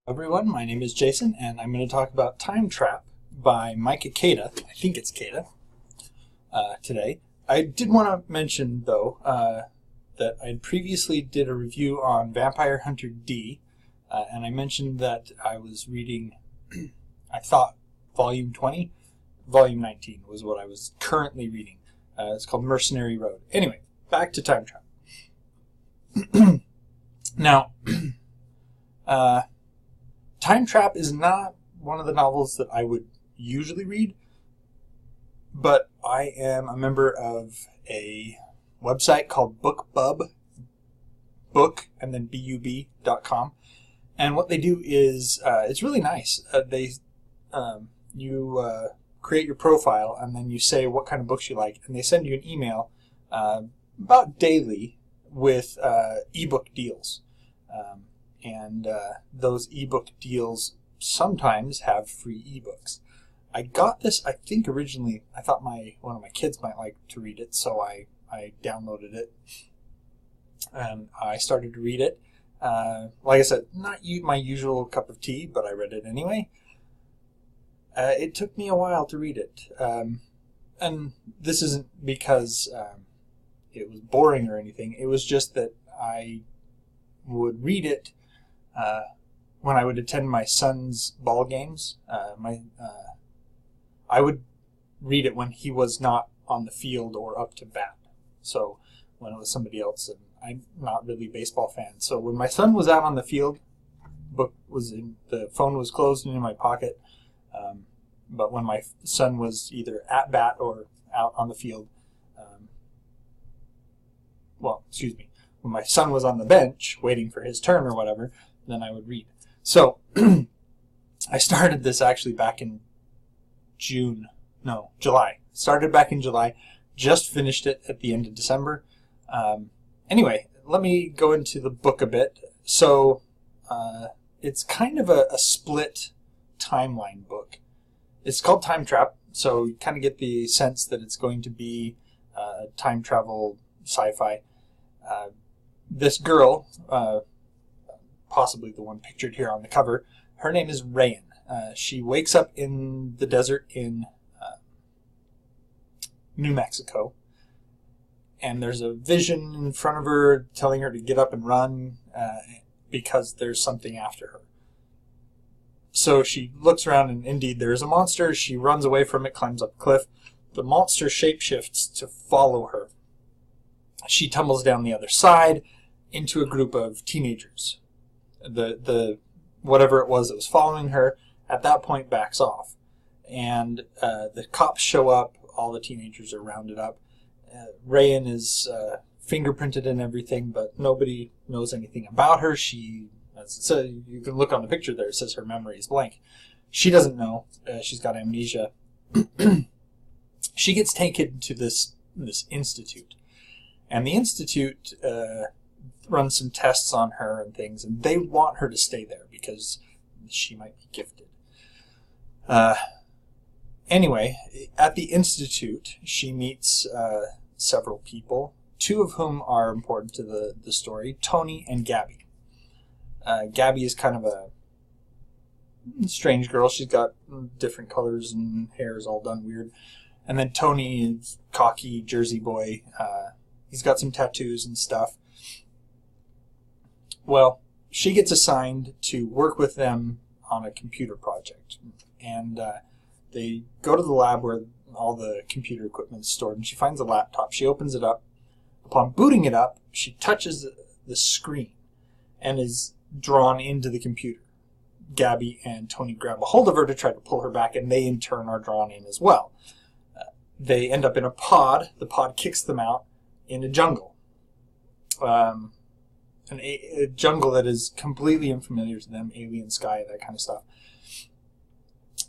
Everyone, my name is Jason, and I'm going to talk about Time Trap by Micah Caida. I think it's Caida today. I did want to mention, though, that I previously did a review on Vampire Hunter D, and I mentioned that I was reading, I thought, Volume 20. Volume 19 was what I was currently reading. It's called Mercenary Road. Anyway, back to Time Trap. Now, Time Trap is not one of the novels that I would usually read, but I am a member of a website called BookBub, book and then bub.com, and what they do is it's really nice. You create your profile and then you say what kind of books you like, and they send you an email about daily with ebook deals. And those ebook deals sometimes have free ebooks. I got this, I think originally, I thought one of my kids might like to read it, so I downloaded it. And I started to read it. Like I said, not my usual cup of tea, but I read it anyway. It took me a while to read it. And this isn't because it was boring or anything. It was just that I would read it when I would attend my son's ball games. I would read it when he was not on the field or up to bat. So when it was somebody else, and I'm not really a baseball fan. So when my son was out on the field, the phone was closed and in my pocket. But when my son was either at bat or out on the field, when my son was on the bench waiting for his turn or whatever, then I would read. So I started this actually back in July. Started back in July, just finished it at the end of December. Anyway, let me go into the book a bit. So it's kind of a split timeline book. It's called Time Trap, so you kind of get the sense that it's going to be time travel sci-fi. This girl, possibly the one pictured here on the cover, her name is Rayan. She wakes up in the desert in New Mexico, and there's a vision in front of her telling her to get up and run because there's something after her. So she looks around, and indeed there is a monster. She runs away from it, climbs up a cliff. The monster shapeshifts to follow her. She tumbles down the other side into a group of teenagers. The whatever it was that was following her at that point backs off, and the cops show up. All the teenagers are rounded up. Rayan is fingerprinted and everything, but nobody knows anything about her. So you can look on the picture there. It says her memory is blank. She doesn't know. She's got amnesia. She gets taken to this institute. And the institute runs some tests on her and things, and they want her to stay there because she might be gifted. Anyway, at the institute, she meets several people, two of whom are important to the story, Tony and Gabby. Gabby is kind of a strange girl. She's got different colors and hair is all done weird. And then Tony is cocky Jersey boy. He's got some tattoos and stuff. Well, she gets assigned to work with them on a computer project. And they go to the lab where all the computer equipment is stored, and she finds a laptop. She opens it up. Upon booting it up, she touches the screen and is drawn into the computer. Gabby and Tony grab a hold of her to try to pull her back, and they in turn are drawn in as well. They end up in a pod. The pod kicks them out in a jungle. A jungle that is completely unfamiliar to them, alien sky, that kind of stuff.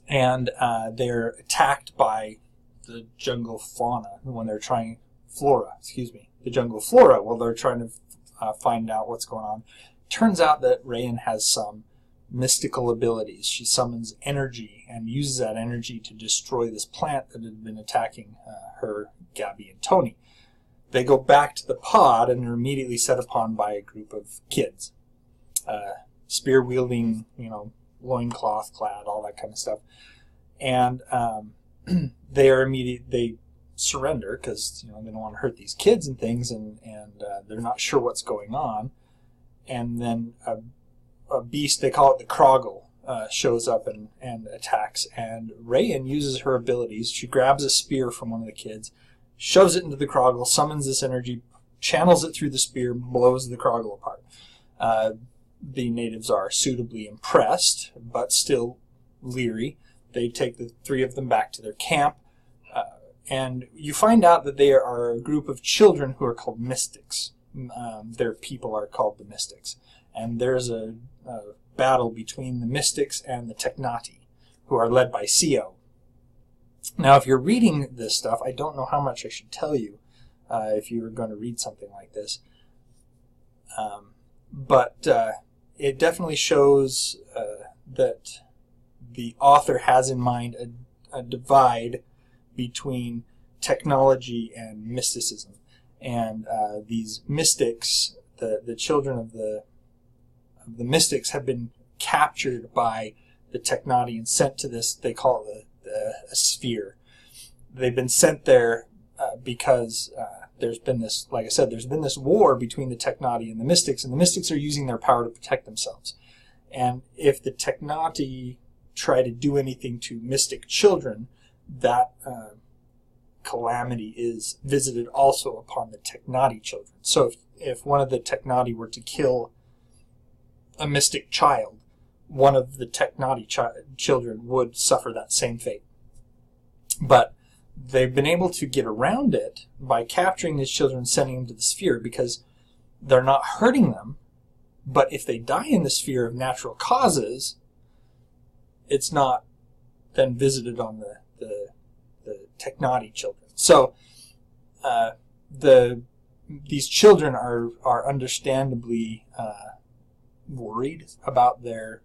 And they're attacked by the jungle fauna when they're trying, the jungle flora, while they're trying to find out what's going on. Turns out that Rayan has some mystical abilities. She summons energy and uses that energy to destroy this plant that had been attacking her, Gabby, and Tony. They go back to the pod and are immediately set upon by a group of kids. spear-wielding, loincloth clad, all that kind of stuff. And they surrender because they don't want to hurt these kids and things, and they're not sure what's going on. And then a beast, they call it the Kroggle, shows up and attacks. And Rayan uses her abilities. She grabs a spear from one of the kids, shoves it into the Kroggle, summons this energy, channels it through the spear, blows the Kroggle apart. The natives are suitably impressed, but still leery. They take the three of them back to their camp, and you find out that they are a group of children who are called mystics. Their people are called the mystics. And there's a battle between the mystics and the Technati, who are led by Sio. Now, if you're reading this stuff, I don't know how much I should tell you if you were going to read something like this. But it definitely shows that the author has in mind a divide between technology and mysticism. And these mystics, the children of the mystics, have been captured by the Technati and sent to this, they call it a sphere. They've been sent there because there's been this, like I said, there's been this war between the Technati and the mystics are using their power to protect themselves. And if the Technati try to do anything to mystic children, that calamity is visited also upon the Technati children. So if one of the Technati were to kill a mystic child, one of the Technati children would suffer that same fate. But they've been able to get around it by capturing these children and sending them to the sphere, because they're not hurting them. But if they die in the sphere of natural causes, it's not then visited on the Technati children. So these children are understandably worried about their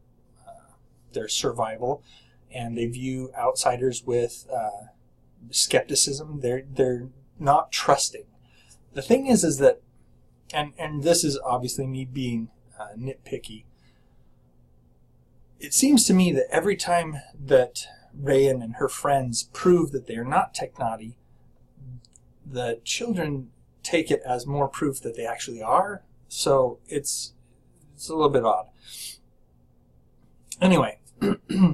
survival, and they view outsiders with skepticism. They're not trusting. The thing is that, and this is obviously me being nitpicky, it seems to me that every time that Rayan and her friends prove that they are not Technati, the children take it as more proof that they actually are. So it's a little bit odd. Anyway,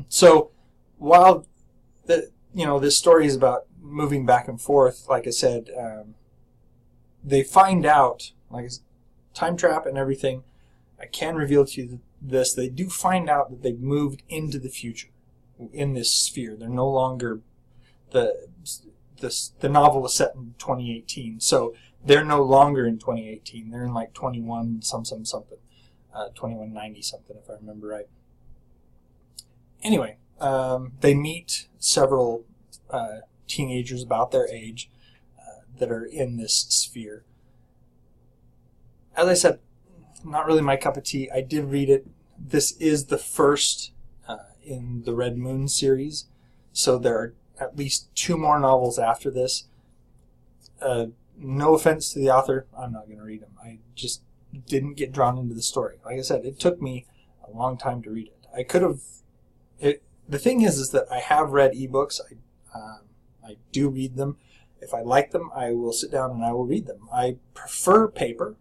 so while this story is about moving back and forth, like I said, they find out, like time trap and everything. I can reveal to you this: they do find out that they've moved into the future in this sphere. They're no longer the novel is set in 2018, so they're no longer in 2018. They're in like 21 something, 2190 something, if I remember right. Anyway, they meet several teenagers about their age that are in this sphere. As I said, not really my cup of tea. I did read it. This is the first in the Red Moon series, so there are at least 2 more novels after this. No offense to the author, I'm not going to read them. I just didn't get drawn into the story. Like I said, it took me a long time to read it. I could have. The thing is that I have read ebooks. I do read them. If I like them, I will sit down and I will read them. I prefer paper.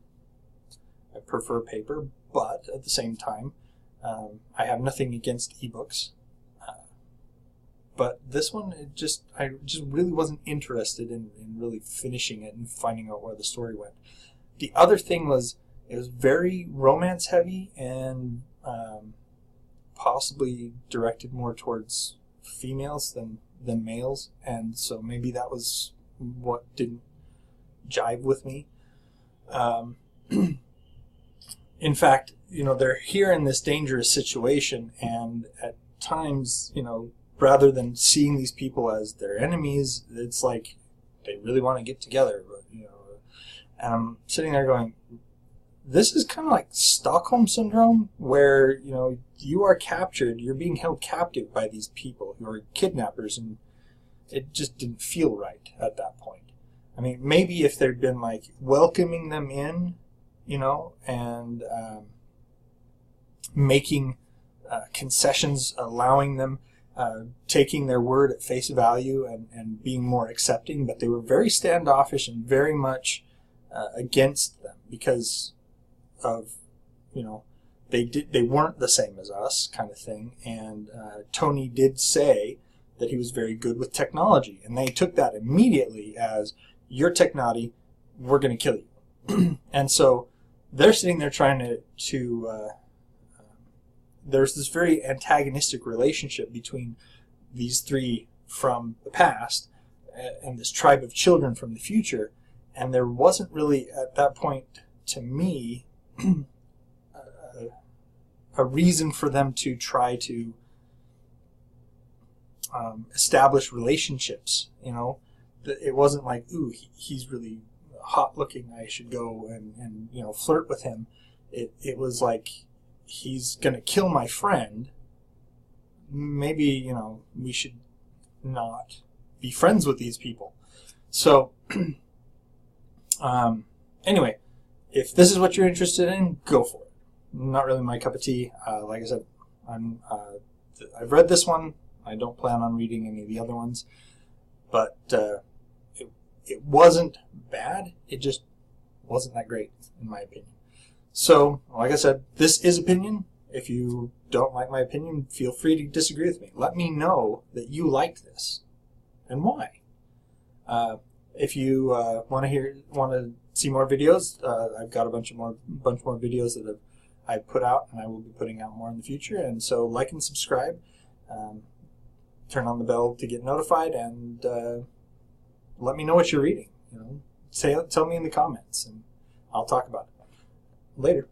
But at the same time, I have nothing against ebooks. But this one, I just really wasn't interested in really finishing it and finding out where the story went. The other thing was, it was very romance heavy and possibly directed more towards females than males, and so maybe that was what didn't jive with me. In fact, they're here in this dangerous situation, and at times, rather than seeing these people as their enemies, it's like they really want to get together. But, and I'm sitting there going, this is kind of like Stockholm Syndrome, where, you are captured, you're being held captive by these people who are kidnappers, and it just didn't feel right at that point. I mean, maybe if there'd been like welcoming them in, and making concessions, allowing them, taking their word at face value and being more accepting, but they were very standoffish and very much against them because of, they weren't the same as us kind of thing. And Tony did say that he was very good with technology, and they took that immediately as, your technology, we're going to kill you. And so they're sitting there trying to there's this very antagonistic relationship between these three from the past and this tribe of children from the future, and there wasn't really at that point, to me, a reason for them to try to establish relationships. It wasn't like, ooh, he's really hot looking, I should go and flirt with him. It was like, he's gonna kill my friend, maybe we should not be friends with these people. So anyway, if this is what you're interested in, go for it. Not really my cup of tea. Like I said, I've read this one. I don't plan on reading any of the other ones, but it wasn't bad. It just wasn't that great, in my opinion. So, like I said, this is opinion. If you don't like my opinion, feel free to disagree with me. Let me know that you liked this and why. If you want to see more videos, I've got a bunch more videos that I've put out, and I will be putting out more in the future. And so, like and subscribe. Turn on the bell to get notified, and let me know what you're reading. Tell me in the comments, and I'll talk about it later.